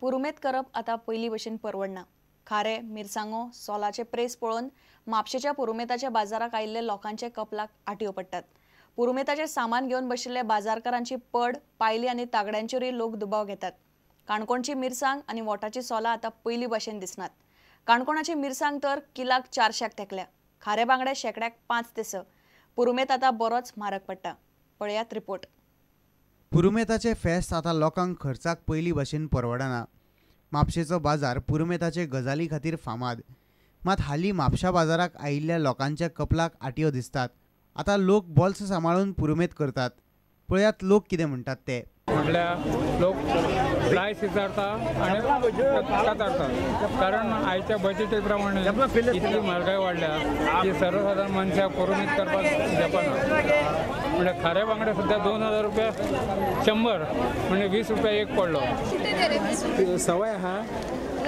पुरुमेत करप आता पहिली भशेन परवडना। खारे, मिरसांगो, सोलाचे प्रेस पळोवन म्हापशेच्या पुरुमेताच्या बाजाराक आयिल्ले लोकांचे कपलाक आटयो पडटात। पुरुमेताचे सामान घेवन बशिल्ले बाजारकारांची पड, पायली आनी तागड्यांचेरूय लोक दुबाव घेतात। काणकोणची मिरसांग आनी वोटाची सोलां आता पहिली भशेन दिसनात। काणकोणाची मिरसांग तर किलाक 400 तेकल्या, खारे बांगडे शेकड्याक 5 ते 6। पुरुमेत आता बरोच म्हारग पडटा। पळयात रिपोर्ट। पुरुमेताचे फेस्त आता लोकांक खर्चाक पहिली भशेन परवडना। म्हापशेचो बाजार पुरुमेताचे गजाली खातीर फामाद, मात हालीं म्हापशा बाजाराक आयिल्ल्या लोकांच्या कपलाक आटयो दिसतात। आता लोक बोल्स सांबाळून पुरुमेत करतात। पळयात लोक कितें म्हणटात ते। म्हटल्यार लोक प्रायस विचारता आनी कातारतात, कारण आयच्या बजेटी प्रमाणे इतली म्हारगाय वाडल्या की सर्वसाधारण मनशाक पुरुमेत करपाक जपना। म्हणजे खारे बांगडे सुद्दां 2000 रुपया 100 म्हणजे 20 रुपया एक पडलो। सवय आहा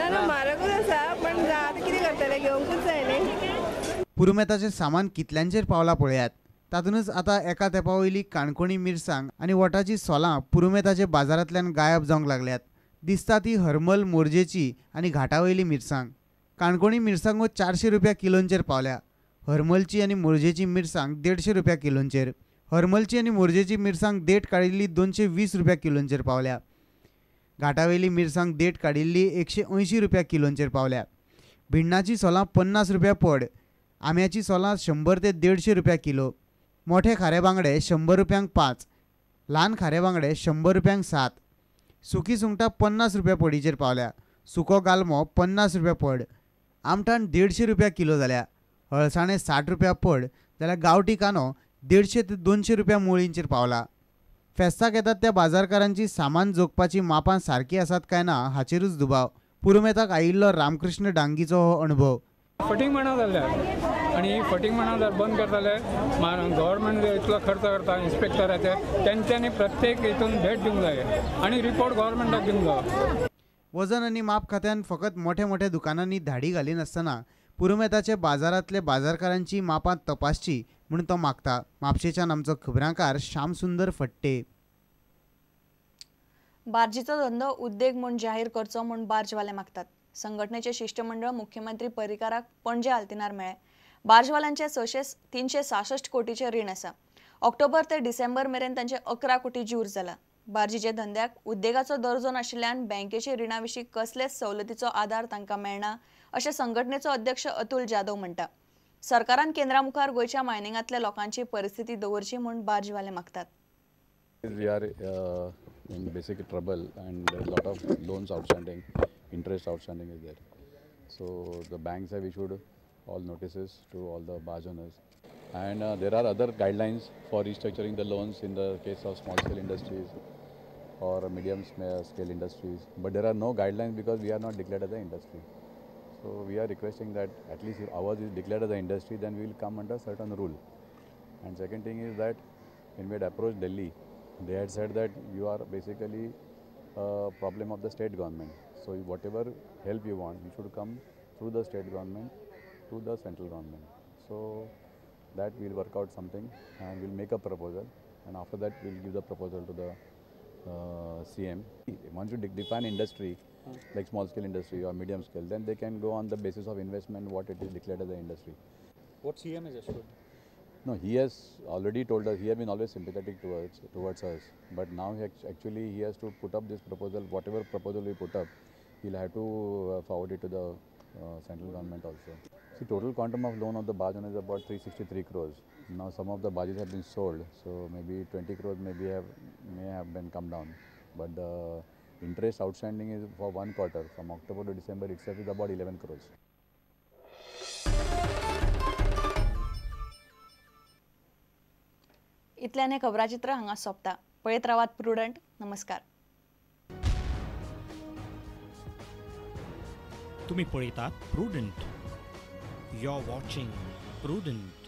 ना म्हारगूच आसा, पण आतां कितें करतले, घेवंकूच जाय न्ही। पुरुमेताचें सामान कितल्यांचेर पावलां पळयात। तातूंतच आता एका तेंपा वयली काणकोणी मिरसांग आनी वोटाची सोलां पुरुमेताचे बाजारांतल्यान गायब जावंक लागल्यात। दिसता ती हरमल, मोरजेची आनी घाटावयली मिरसांग। काणकोणी मिरसांगो 400 रुपया किलोंचेर पावल्या। हरमलची आनी मोरजेची मिरसांग 150 रुपया किलोंचेर। हरमलची आनी मोरजेची मिरसांग देठ काडिल्ली 220 रुपया किलोंचेर पावल्या। घाटावयली मिरसांग देठ काडिल्ली 180 रुपया किलोंचेर पावल्या। भिण्णाची सोलां 50 रुपया पड। आम्याची सोलां 100 ते 150 रुपया किलो। मोठे खारे बांगडे 100 रुपयांक 5, ल्हान खारे बांगडे 100 रुपयांक 7। सुकी सुंगटां 50 रुपया पडीचेर पावल्या। सुको गालमो 50 रुपया पड। आमटाण 150 रुपया किलो जाल्या। हळसाणे 60 रुपया पड जाल्यार गांवठी कांदो 150 ते 200 रुपया मुळींचेर पावला। फेस्ताक येतात त्या बाजारकारांची सामान जोखपाची मापां सारकी आसात काय ना हाचेरूच दुबाव। पुरुमेताक आयिल्लो रामकृष्ण डांगीचो हो अणभव। फटींग म्हणा जाल्या आनी फटींग म्हणा जर बंद करताले, गव्हर्मेंट इतलो खर्च करता इन्स्पेक्टराचे, तेंच्यांनी प्रत्येक हितून भेट दिवंक जाय आनी रिपोर्ट गव्हर्मेंटाक दिवंक जाय। वजन आनी माप खात्यान फकत मोठ्या मोठ्या दुकानांनी धाडी घालिनासतना पुरुमेताचे बाजारांतले बाजारकारांची मापां तपासची म्हूण तो मागता। म्हापशेच्यान आमचो खबरांकार श्याम सुंदर फट्टे। बार्जीचो धंदो उद्देग म्हूण जाहीर करचो म्हूण बार्जवाले मागतात। संघटनेचे शिष्टमंडळ मुख्यमंत्री पर्रीकाराक पणजे आल्तिनार मेळ्ळे। बार्जवाल्यांचे 366 कोटीचे रीण आसा। ऑक्टोबर ते डिसेंबर मेरेन तांचे 11 कोटी जूर जाला। बार्जीचे धंद्याक उद्देगाचो दर्जो नाशिल्ल्यान बँकेची रिणां विशीं कसलेच सवलतीचो आदार तांकां मेळना अशें संघटनेचो अध्यक्ष अतुल जाधव म्हणटा। सरकारान केंद्रा मुखार गोंयच्या मायनिंगांतल्या लोकांची परिस्थिती दवरची म्हूण बार्जवाले मागतात। We are in basic trouble and there are a lot of loans outstanding, interest outstanding is there. So the banks have issued all notices to all the barge owners, and there are other guidelines for restructuring the loans in the case of small scale industries or medium scale industries, but there are no guidelines because we are not declared as an industry. So we are requesting that at least if ours is declared as an industry, then we will come under certain rule. And second thing is that when we had approached Delhi, they had said that you are basically a problem of the state government. So whatever help you want, you should come through the state government to the central government. So that we'll work out something and we'll make a proposal, and after that we'll give the proposal to the CM. Once you define industry, like small scale industry or medium scale, then they can go on the basis of investment what it is declared as an industry. What CM has assured? No, he has already told us, he has been always sympathetic towards us, but now he has to put up this proposal, whatever proposal we put up, he'll have to forward it to the central government also. See, total quantum of loan of the barge owner is about 363 crores. Now some of the barges have been sold, so maybe 20 crores may have been come down, but the interest outstanding is for one quarter, from October to December itself is about 11 crores. इतल्यान हें खबराचित्र हांगा सोंपता। पळयत रावात prudent. नमस्कार। तुम्ही पळयतात Prudent. You are watching prudent.